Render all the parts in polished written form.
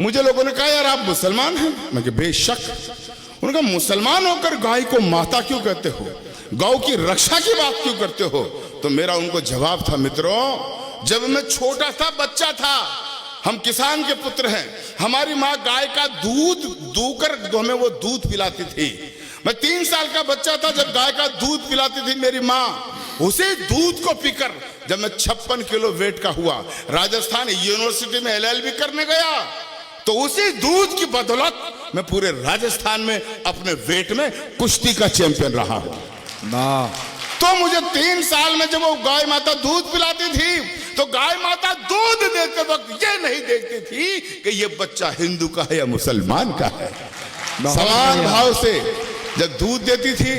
मुझे लोगों ने कहा यार आप मुसलमान हैं? मैं कहा बेशक। उन्होंने कहा मुसलमान होकर गाय को माता क्यों कहते हो, गौ की रक्षा की बात क्यों करते हो? तो मेरा उनको जवाब था, मित्रों जब मैं छोटा था, बच्चा था, हम किसान के पुत्र हैं, हमारी माँ गाय का दूध दूकर हमें वो दूध पिलाती थी। मैं 3 साल का बच्चा था जब गाय का दूध पिलाती थी मेरी माँ। उसी दूध को पीकर जब मैं 56 किलो वेट का हुआ, राजस्थान यूनिवर्सिटी में LLB करने गया, तो उसी दूध की बदौलत मैं पूरे राजस्थान में अपने वेट में कुश्ती का चैंपियन रहा हूं। तो मुझे 3 साल में जब वो गाय माता दूध पिलाती थी, तो गाय माता दूध देते वक्त ये नहीं देखती थी कि ये बच्चा हिंदू का है या मुसलमान का है। समान भाव से जब दूध देती थी,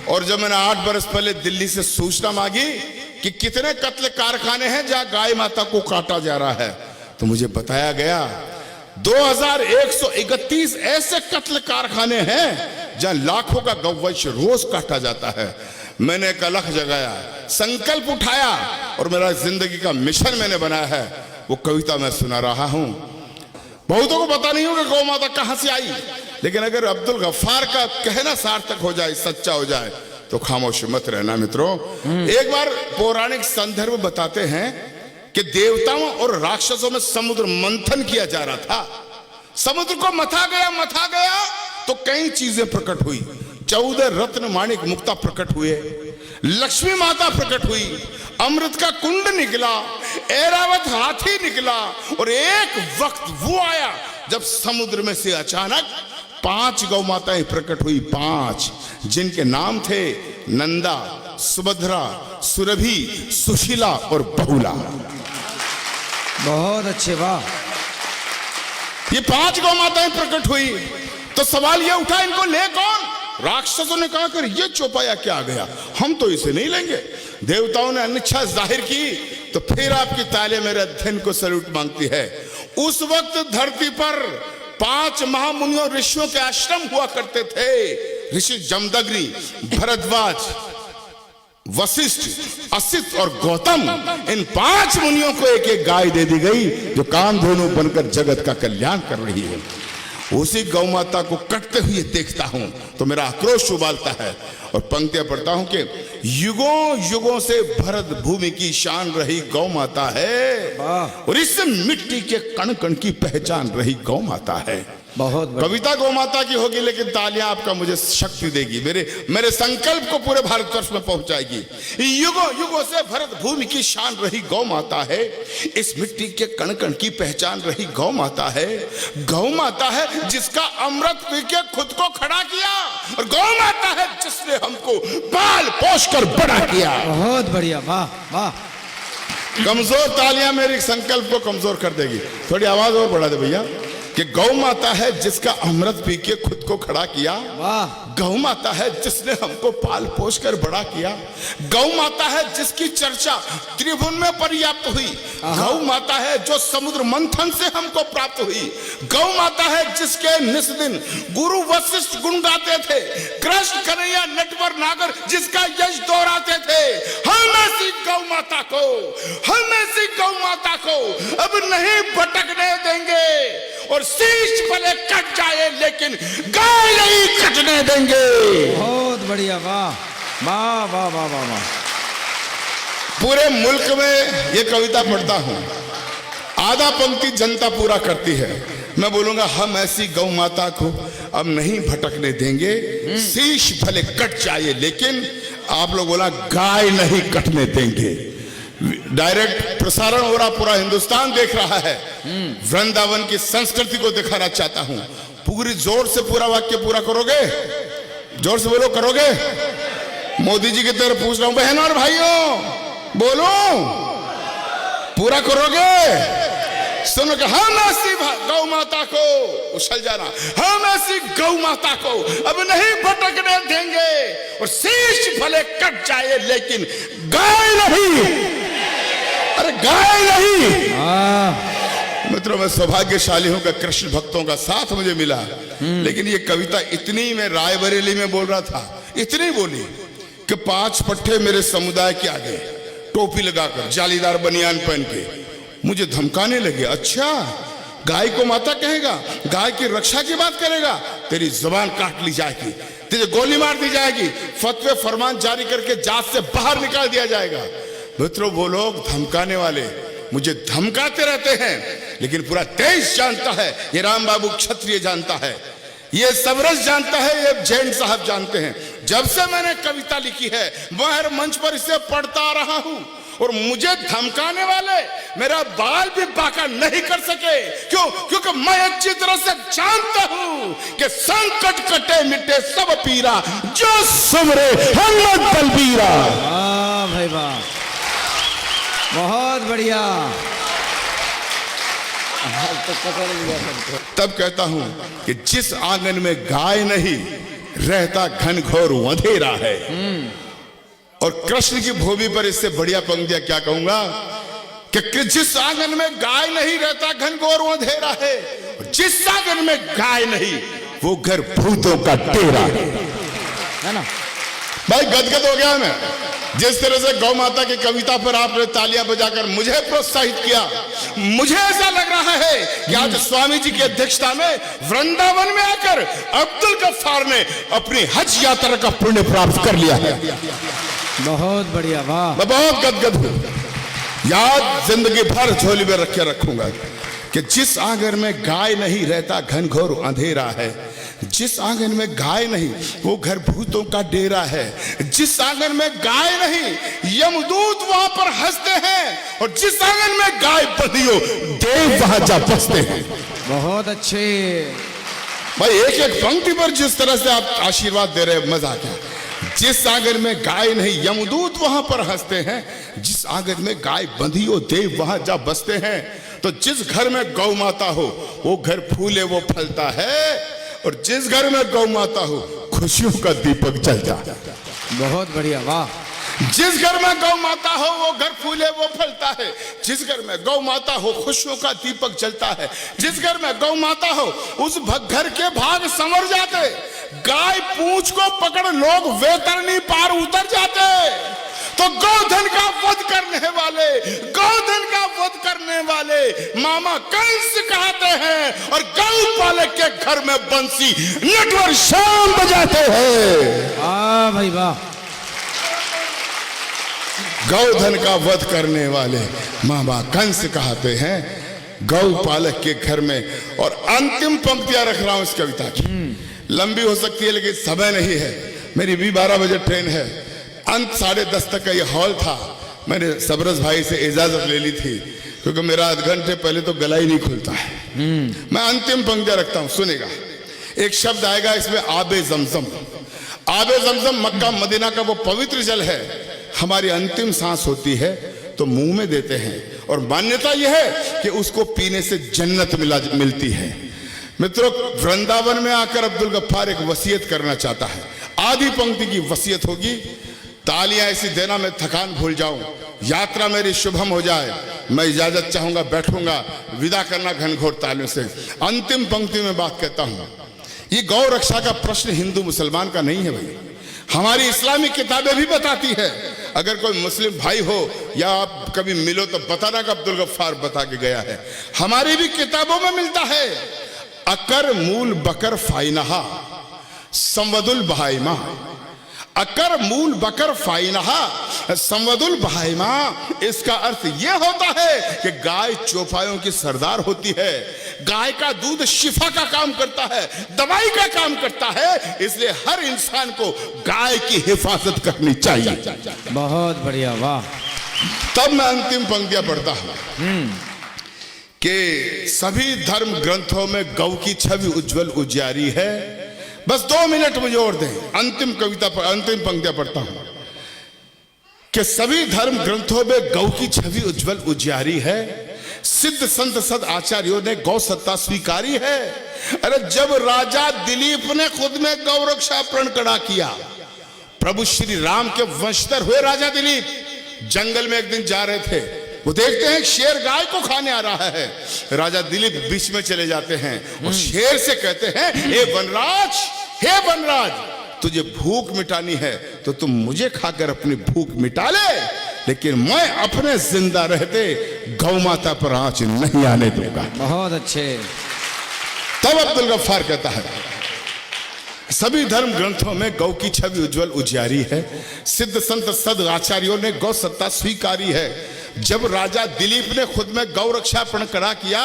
और जब मैंने 8 बरस पहले दिल्ली से सूचना मांगी कि कितने कत्ल कारखाने हैं जहां गाय माता को काटा जा रहा है, तो मुझे बताया गया 2131 ऐसे कत्ल कारखाने हैं जहां लाखों का गौवंश रोज काटा जाता है। मैंने एक अलख जगाया, संकल्प उठाया, और मेरा जिंदगी का मिशन मैंने बनाया है। वो कविता मैं सुना रहा हूं। बहुतों को पता नहीं होगा गौ माता कहां से आई, लेकिन अगर अब्दुल गफ्फार का कहना सार्थक हो जाए, सच्चा हो जाए, तो खामोश मत रहना मित्रों। एक बार पौराणिक संदर्भ बताते हैं कि देवताओं और राक्षसों में समुद्र मंथन किया जा रहा था। समुद्र को मथा गया तो कई चीजें प्रकट हुई। 14 रत्न माणिक मुक्ता प्रकट हुए, लक्ष्मी माता प्रकट हुई, अमृत का कुंड निकला, ऐरावत हाथी निकला, और एक वक्त वो आया जब समुद्र में से अचानक 5 गौ माताएं प्रकट हुई। 5 जिनके नाम थे नंदा, सुभद्रा, सुरभि, सुशीला और बहुला। बहुत अच्छे, वाह। ये 5 गौ माताएं प्रकट हुई, तो सवाल ये उठा इनको ले कौन? राक्षसों ने कहा कर ये चौपाया क्या आ गया, हम तो इसे नहीं लेंगे। देवताओं ने अनिच्छा जाहिर की, तो फिर आपकी तालियां मेरे अध्ययन को सैल्यूट मांगती है। उस वक्त धरती पर 5 महामुनियों ऋषियों के आश्रम हुआ करते थे। ऋषि जमदग्नि, भरद्वाज, वशिष्ठ, असित और गौतम, इन 5 मुनियों को एक एक गाय दे दी गई जो कामधेनु बनकर जगत का कल्याण कर रही है। उसी गौ माता को कटते हुए देखता हूं तो मेरा आक्रोश उबालता है, और पंक्तियां पढ़ता हूं कि युगों युगों से भरत भूमि की शान रही गौ माता है, और इस मिट्टी के कण कण की पहचान रही गौ माता है। बहुत कविता गौ माता की होगी, लेकिन तालियां आपका मुझे शक्ति देगी, मेरे संकल्प को पूरे भारतवर्ष में पहुंचाएगी। युगों युगों से भरत भूमि की शान रही गौ माता है, इस मिट्टी के कण कण की पहचान रही गौ माता है। गौ माता है जिसका अमृत पी के खुद को खड़ा किया, और गौ माता है जिसने हमको पाल पोष कर बड़ा किया। बहुत बढ़िया, वाह वाह। कमजोर तालियां मेरे संकल्प को कमजोर कर देगी। थोड़ी आवाज और बढ़ा दे भैया, कि गौ माता है जिसका अमृत पी के खुद को खड़ा किया। गौ माता है जिसने हमको पाल पोष कर बड़ा किया। गौ माता है जिसकी चर्चा त्रिभुवन में पर्याप्त हुई। गौ माता है जो समुद्र मंथन से हमको प्राप्त हुई। गौ माता है जिसके निस दिन गुरु वशिष्ठ गुण गाते थे। कृष्ण कन्हैया नटवर नागर जिसका यश दोहराते थे। हम ऐसी गौ माता को, हम ऐसी गौ माता को अब नहीं भटकने देंगे, और शीश भले कट जाए लेकिन गाय नहीं कटने देंगे। बहुत बढ़िया, वाह वाह वाह वाह वाह वाह। पूरे मुल्क में ये कविता पढ़ता हूं, आधा पंक्ति जनता पूरा करती है। मैं बोलूंगा हम ऐसी गौ माता को अब नहीं भटकने देंगे, शीश भले कट जाए लेकिन, आप लोग बोला गाय नहीं कटने देंगे। डायरेक्ट प्रसारण हो रहा, पूरा हिंदुस्तान देख रहा है। वृंदावन की संस्कृति को दिखाना चाहता हूं। पूरी जोर से पूरा वाक्य पूरा करोगे? जोर से बोलो, करोगे? मोदी जी की तरफ पूछ रहा हूं, बहनों और भाइयों बोलो, पूरा करोगे? सुनो कि हम ऐसी गौ माता को, उछल जाना, हम ऐसी गौ माता को अब नहीं भटकने देंगे, और शीश भले कट जाए लेकिन गाय नहीं। अरे गाय नहीं। मित्रों, मैं सौभाग्यशाली हूं कि कृष्ण भक्तों का साथ मुझे मिला। लेकिन ये कविता इतनी, मैं रायबरेली में बोल रहा था, इतनी बोली कि 5 पट्टे मेरे समुदाय के आगे टोपी लगाकर, जालीदार बनियान पहन के मुझे धमकाने लगे। अच्छा, गाय को माता कहेगा, गाय की रक्षा की बात करेगा, तेरी जुबान काट ली जाएगी, तुझे गोली मार दी जाएगी, फतवे फरमान जारी करके जात से बाहर निकाल दिया जाएगा। मित्रों, वो लोग धमकाने वाले मुझे धमकाते रहते हैं, लेकिन पूरा देश जानता है, ये राम बाबू क्षत्रिय जानता है, ये सबरस जानता है, ये जैन साहब जानते हैं। जब से मैंने कविता लिखी है मैं हर मंच पर इसे पढ़ता आ रहा हूं, और मुझे धमकाने वाले मेरा बाल भी बाका नहीं कर सके। क्यों? क्योंकि मैं अच्छी तरह से जानता हूं कि संकट कटे मिटे सब पीरा, जो सुमरे हिम्मत बलबीरा। वाह भाई वाह, बहुत बढ़िया। तो पकड़ लिया सबको। तब कहता हूं कि जिस आंगन में गाय नहीं रहता घनघोर अंधेरा है। और कृष्ण की भूमि पर इससे बढ़िया पंक्तियां क्या कहूंगा कि जिस आंगन में गाय नहीं रहता घनघोर अंधेरा है, और जिस आंगन में गाय नहीं वो घर भूतों का डेरा है ना। भाई गदगद हो गया मैं, जिस तरह से गौ माता की कविता पर आपने तालियां बजाकर मुझे प्रोत्साहित किया। मुझे ऐसा लग रहा है कि आज स्वामी जी की अध्यक्षता में वृंदावन में आकर अब्दुल गफ्फार ने अपनी हज यात्रा का पुण्य प्राप्त कर लिया है। बहुत बढ़िया, वाह। मैं बहुत गदगद हूं, याद जिंदगी भर झोली में रखे रखूंगा कि जिस आंगन में गाय नहीं रहता घनघोर अंधेरा है, जिस आंगन में गाय नहीं वो घर भूतों का डेरा है, जिस आंगन में गाय नहीं यमदूत वहां पर हंसते हैं, और जिस आंगन में गाय बंधी हो देव वहां जा बसते हैं। बहुत अच्छे भाई, एक एक पंक्ति पर जिस तरह से आप आशीर्वाद दे रहे हैं, मजा आ गया। जिस आंगन में गाय नहीं यमदूत वहां पर हंसते हैं, जिस आंगन में गाय बंधी हो देव वहां जा बसते हैं। तो जिस घर में गौ माता हो वो घर फूले वो फलता है, और जिस घर में गौ माता हो खुशियों का दीपक जलता है। बहुत बढ़िया, वाह। जिस घर में गौ माता हो वो घर फूले वो फलता है, जिस घर में गौ माता हो खुशियों का दीपक जलता है, जिस घर में गौ माता हो उस घर के भाग संवर जाते, गाय पूंछ को पकड़ लोग वेतरनी पार उतर जाते। तो गौधन का वध करने वाले, गौधन का वध करने वाले मामा कंस कहते हैं, और गौ पालक के घर में बंसी नटवर शाम बजाते हैं। वाह भाई वाह। गौधन का वध करने वाले मामा कंस कहते हैं गौ पालक के घर में। और अंतिम पंक्तियां रख रहा हूं इस कविता की, लंबी हो सकती है लेकिन समय नहीं है, मेरी भी 12 बजे ट्रेन है। अंत 10:30 तक का ये हॉल था। मैंने सबरस भाई से इजाजत ले ली थी, क्योंकि मेरा आध घंटे पहले तो गला ही नहीं खुलता है। मैं अंतिम पंक्तियां रखता हूं, सुनेगा। एक शब्द आएगा इसमें, आबे जमजम। आबे जमजम मक्का मदीना का वो पवित्र जल है। हमारी अंतिम सांस होती है तो मुंह में देते हैं, और मान्यता यह है कि उसको पीने से जन्नत मिलती है। मित्रों, वृंदावन में आकर अब्दुल गफ्फार एक वसीयत करना चाहता है। आधी पंक्ति की वसीयत होगी, तालियां ऐसी देना मैं थकान भूल जाऊं, यात्रा मेरी शुभम हो जाए। मैं इजाजत चाहूंगा, बैठूंगा, विदा करना घनघोर तालियों से। अंतिम पंक्ति में बात कहता हूं, ये गौ रक्षा का प्रश्न हिंदू मुसलमान का नहीं है भाई, हमारी इस्लामी किताबें भी बताती है। अगर कोई मुस्लिम भाई हो या आप कभी मिलो तो बताना कि अब्दुल गफ्फार बता के गया है। हमारी भी किताबों में मिलता है, अकर मूल बकर फाइनहा संवदुल बहाइमा। अकर मूल बकर फाइनहा संवदुल बहाइमा, इसका अर्थ यह होता है कि गाय चौपायों की सरदार होती है। गाय का दूध शिफा का काम करता है, दवाई का काम करता है, इसलिए हर इंसान को गाय की हिफाजत करनी चाहिए। बहुत बढ़िया, वाह। तब मैं अंतिम पंक्तियां पढ़ता हूं कि सभी धर्म ग्रंथों में गौ की छवि उज्जवल उजियारी है। बस 2 मिनट मुझे और दें, अंतिम कविता पर अंतिम पंक्तियां पढ़ता हूं कि सभी धर्म ग्रंथों में गौ की छवि उज्जवल उजियारी है। सिद्ध संत सद आचार्यों ने गौ सत्ता स्वीकारी है। अरे जब राजा दिलीप ने खुद में गौ रक्षा प्रण खड़ा किया, प्रभु श्री राम के वंशधर हुए राजा दिलीप जंगल में एक दिन जा रहे थे, वो देखते हैं शेर गाय को खाने आ रहा है। राजा दिलीप बीच में चले जाते हैं और शेर से कहते हैं, हे वनराज, हे वनराज, तुझे भूख मिटानी है तो तुम मुझे खाकर अपनी भूख मिटा ले, लेकिन मैं अपने जिंदा रहते गौ माता पर आंच नहीं आने दूंगा। बहुत अच्छे। तब अब्दुल गफ्फार कहता है, सभी धर्म ग्रंथों में गौ की छवि उज्जवल उजियारी है। सिद्ध संत सद आचार्यों ने गौ सत्ता स्वीकारी है। जब राजा दिलीप ने खुद में गौ रक्षा प्रण खड़ा किया,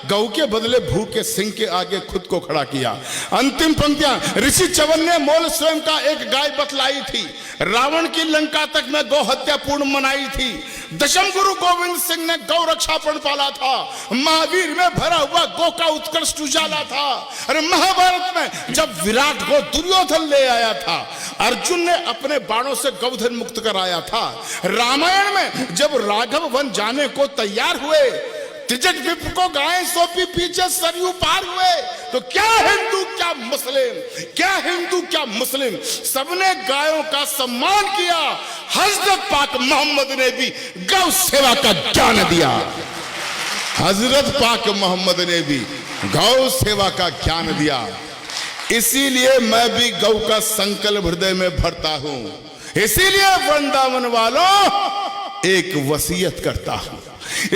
गौ के बदले भूख के सिंह के आगे खुद को खड़ा किया। अंतिम पंक्तियां ऋषि चवन ने मोल स्वयं का एक गाय बतलाई थी। रावण की लंका तक में गौ हत्या पूर्ण मनाई थी। दशम गुरु गोविंद सिंह ने गौ रक्षा प्रण पाला था। महावीर में भरा हुआ गौ का उत्कृष्ट उजाला था। अरे महाभारत में जब विराट को दुर्योधन ले आया था, अर्जुन ने अपने बाणों से गौधन मुक्त कराया था। रामायण में जब राघव वन जाने को तैयार हुए, त्रिजट विप्र को गाय सौंपी, पीछे सरयू पार हुए, तो क्या हिंदू क्या मुस्लिम, क्या हिंदू क्या मुस्लिम, सबने गायों का सम्मान किया। हजरत पाक मोहम्मद ने भी गौ सेवा का ज्ञान दिया। हजरत पाक मोहम्मद ने भी गौ सेवा का ज्ञान दिया। इसीलिए मैं भी गौ का संकल्प हृदय में भरता हूं। इसीलिए वृंदावन वालों एक वसीयत करता हूं।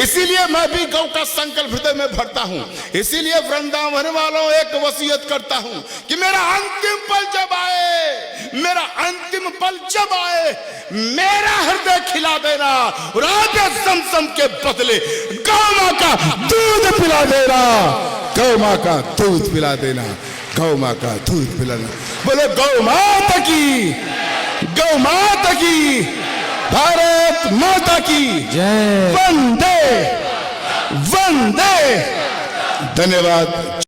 इसीलिए मैं भी गौ का संकल्प हृदय में भरता हूं। इसीलिए वृंदावन वालों एक वसीयत करता हूं कि मेरा अंतिम पल जब आए, मेरा अंतिम पल जब आए, मेरा हृदय खिला देना और आगे समसम के बदले गौ मां का दूध पिला देना। गौ मां का दूध पिला देना। गौ मां का दूध पिलाना। बोले गौ माता की, गौ माता की, भारत माता की जय। वंदे वंदे। धन्यवाद।